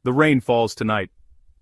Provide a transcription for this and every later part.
The rain falls tonight.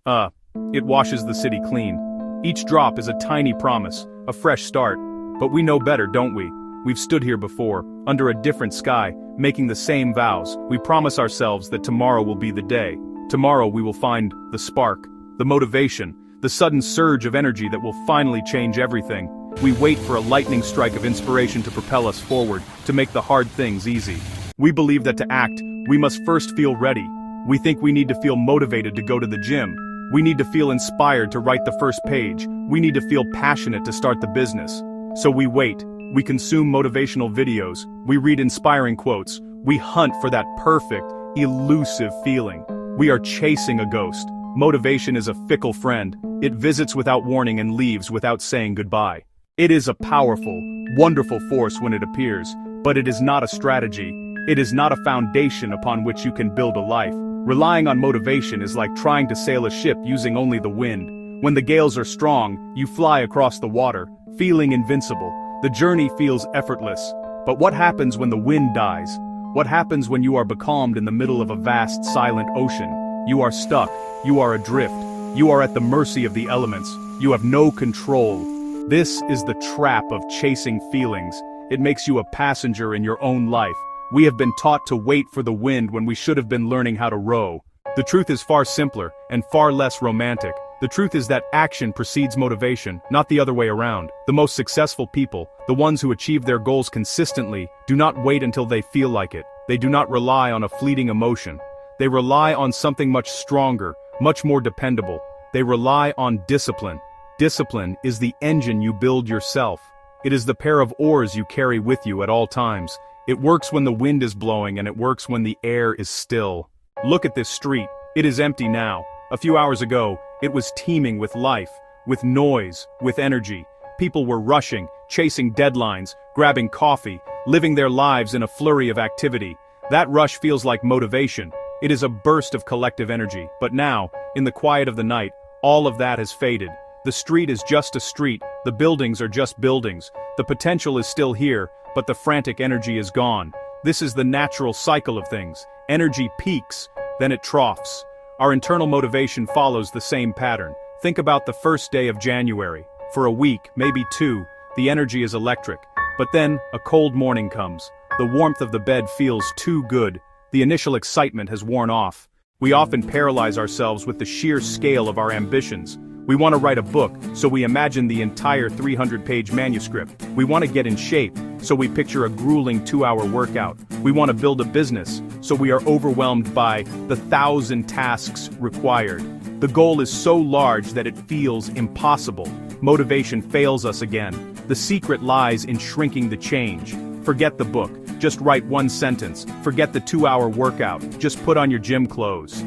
It washes the city clean. Each drop is a tiny promise, a fresh start. But we know better, don't we? We've stood here before, under a different sky, making the same vows. We promise ourselves that tomorrow will be the day. Tomorrow we will find the spark, the motivation, the sudden surge of energy that will finally change everything. We wait for a lightning strike of inspiration to propel us forward, to make the hard things easy. We believe that to act, we must first feel ready. We think we need to feel motivated to go to the gym. We need to feel inspired to write the first page. We need to feel passionate to start the business. So we wait. We consume motivational videos. We read inspiring quotes. We hunt for that perfect, elusive feeling. We are chasing a ghost. Motivation is a fickle friend. It visits without warning and leaves without saying goodbye. It is a powerful, wonderful force when it appears, but it is not a strategy. It is not a foundation upon which you can build a life. Relying on motivation is like trying to sail a ship using only the wind. When the gales are strong, you fly across the water, feeling invincible. The journey feels effortless. But what happens when the wind dies? What happens when you are becalmed in the middle of a vast, silent ocean? You are stuck. You are adrift. You are at the mercy of the elements. You have no control. This is the trap of chasing feelings. It makes you a passenger in your own life. We have been taught to wait for the wind when we should have been learning how to row. The truth is far simpler and far less romantic. The truth is that action precedes motivation, not the other way around. The most successful people, the ones who achieve their goals consistently, do not wait until they feel like it. They do not rely on a fleeting emotion. They rely on something much stronger, much more dependable. They rely on discipline. Discipline is the engine you build yourself. It is the pair of oars you carry with you at all times. It works when the wind is blowing and it works when the air is still. Look at this street. It is empty now. A few hours ago, it was teeming with life, with noise, with energy. People were rushing, chasing deadlines, grabbing coffee, living their lives in a flurry of activity. That rush feels like motivation. It is a burst of collective energy. But now, in the quiet of the night, all of that has faded. The street is just a street. The buildings are just buildings. The potential is still here, but the frantic energy is gone. This is the natural cycle of things. Energy peaks, then it troughs. Our internal motivation follows the same pattern. Think about the first day of January. For a week, maybe two, the energy is electric. But then, a cold morning comes. The warmth of the bed feels too good. The initial excitement has worn off. We often paralyze ourselves with the sheer scale of our ambitions. We want to write a book, so we imagine the entire 300-page manuscript. We want to get in shape, so we picture a grueling 2-hour workout. We want to build a business, so we are overwhelmed by the 1,000 tasks required. The goal is so large that it feels impossible. Motivation fails us again. The secret lies in shrinking the change. Forget the book. Just write one sentence. Forget the 2-hour workout. Just put on your gym clothes.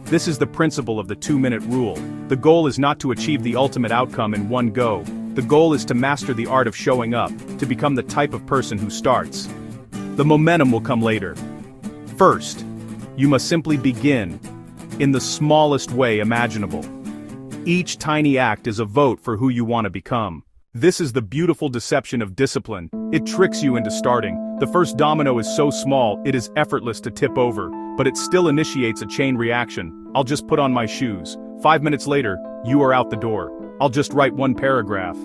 This is the principle of the 2-minute rule. The goal is not to achieve the ultimate outcome in one go. The goal is to master the art of showing up, to become the type of person who starts. The momentum will come later. First, you must simply begin in the smallest way imaginable. Each tiny act is a vote for who you want to become. This is the beautiful deception of discipline. It tricks you into starting. The first domino is so small, it is effortless to tip over, but it still initiates a chain reaction. I'll just put on my shoes. 5 minutes later, you are out the door. I'll just write one paragraph.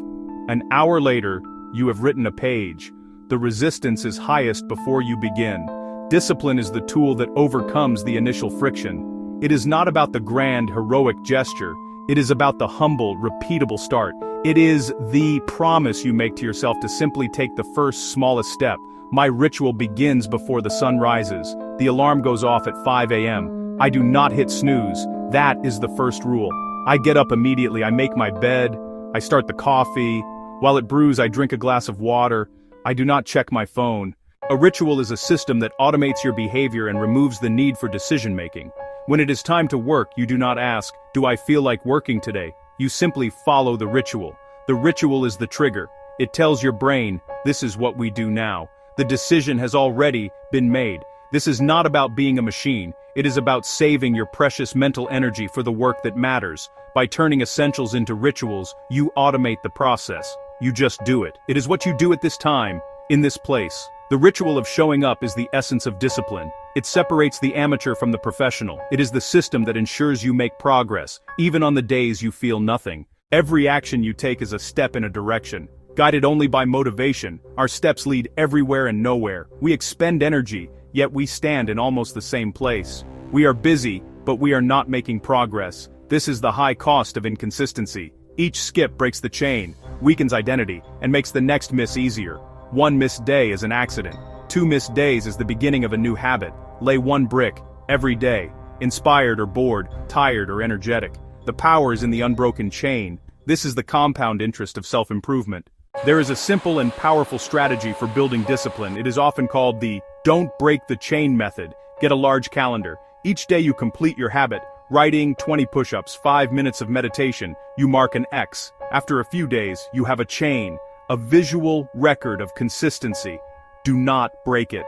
An hour later, you have written a page. The resistance is highest before you begin. Discipline is the tool that overcomes the initial friction. It is not about the grand, heroic gesture. It is about the humble, repeatable start. It is the promise you make to yourself to simply take the first smallest step. My ritual begins before the sun rises. The alarm goes off at 5 a.m. I do not hit snooze. That is the first rule. I get up immediately. I make my bed. I start the coffee. While it brews, I drink a glass of water. I do not check my phone. A ritual is a system that automates your behavior and removes the need for decision-making. When it is time to work, you do not ask, "Do I feel like working today?" You simply follow the ritual. The ritual is the trigger. It tells your brain, this is what we do now. The decision has already been made. This is not about being a machine. It is about saving your precious mental energy for the work that matters. By turning essentials into rituals, you automate the process. You just do it. It is what you do at this time, in this place. The ritual of showing up is the essence of discipline. It separates the amateur from the professional. It is the system that ensures you make progress, even on the days you feel nothing. Every action you take is a step in a direction. Guided only by motivation, our steps lead everywhere and nowhere. We expend energy, yet we stand in almost the same place. We are busy, but we are not making progress. This is the high cost of inconsistency. Each skip breaks the chain, weakens identity, and makes the next miss easier. One missed day is an accident. 2 missed days is the beginning of a new habit. Lay one brick, every day. Inspired or bored, tired or energetic. The power is in the unbroken chain. This is the compound interest of self-improvement. There is a simple and powerful strategy for building discipline. It is often called the "don't break the chain" method. Get a large calendar. Each day you complete your habit. Writing, 20 push-ups, 5 minutes of meditation. You mark an X. After a few days, you have a chain. A visual record of consistency. Do not break it.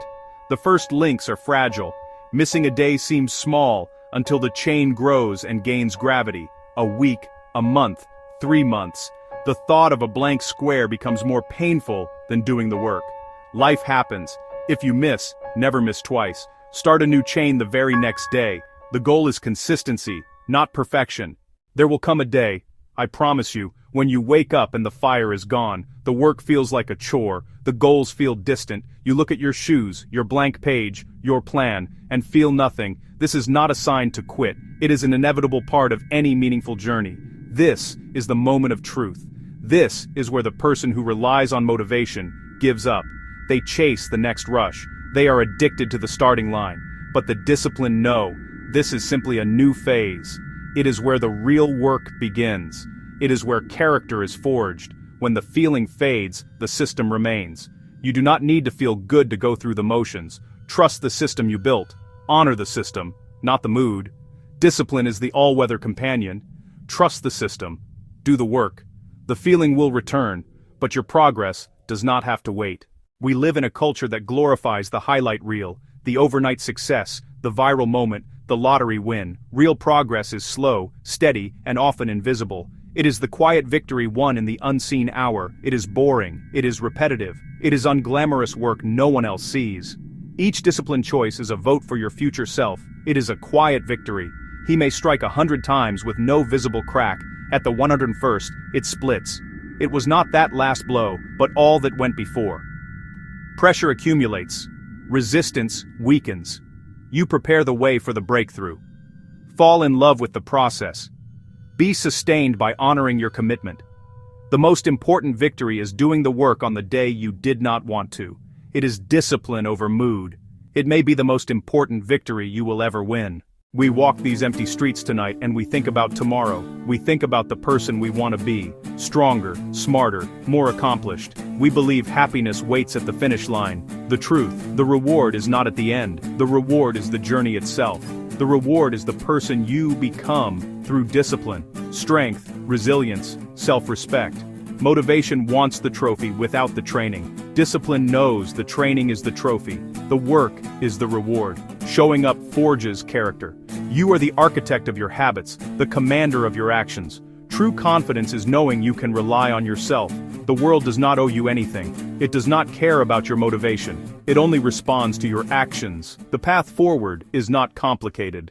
The first links are fragile. Missing a day seems small until the chain grows and gains gravity. A week, a month, 3 months. The thought of a blank square becomes more painful than doing the work. Life happens. If you miss, never miss twice. Start a new chain the very next day. The goal is consistency, not perfection. There will come a day, I promise you, when you wake up and the fire is gone. The work feels like a chore. The goals feel distant. You look at your shoes, your blank page, your plan, and feel nothing. This is not a sign to quit. It is an inevitable part of any meaningful journey. This is the moment of truth. This is where the person who relies on motivation gives up. They chase the next rush. They are addicted to the starting line. But the disciplined know, this is simply a new phase. It is where the real work begins. It is where character is forged. When the feeling fades, the system remains. You do not need to feel good to go through the motions. Trust the system you built. Honor the system, not the mood. Discipline is the all-weather companion. Trust the system. Do the work. The feeling will return, but your progress does not have to wait. We live in a culture that glorifies the highlight reel, the overnight success, the viral moment, the lottery win. Real progress is slow, steady, and often invisible. It is the quiet victory won in the unseen hour. It is boring. It is repetitive. It is unglamorous work no one else sees. Each discipline choice is a vote for your future self. It is a quiet victory. He may strike 100 times with no visible crack. At the 101st, it splits. It was not that last blow, but all that went before. Pressure accumulates. Resistance weakens. You prepare the way for the breakthrough. Fall in love with the process. Be sustained by honoring your commitment. The most important victory is doing the work on the day you did not want to. It is discipline over mood. It may be the most important victory you will ever win. We walk these empty streets tonight and we think about tomorrow. We think about the person we want to be. Stronger, smarter, more accomplished. We believe happiness waits at the finish line. The truth, the reward is not at the end. The reward is the journey itself. The reward is the person you become through discipline, strength, resilience, self-respect. Motivation wants the trophy without the training. Discipline knows the training is the trophy. The work is the reward. Showing up forges character. You are the architect of your habits, the commander of your actions. True confidence is knowing you can rely on yourself. The world does not owe you anything. It does not care about your motivation. It only responds to your actions. The path forward is not complicated.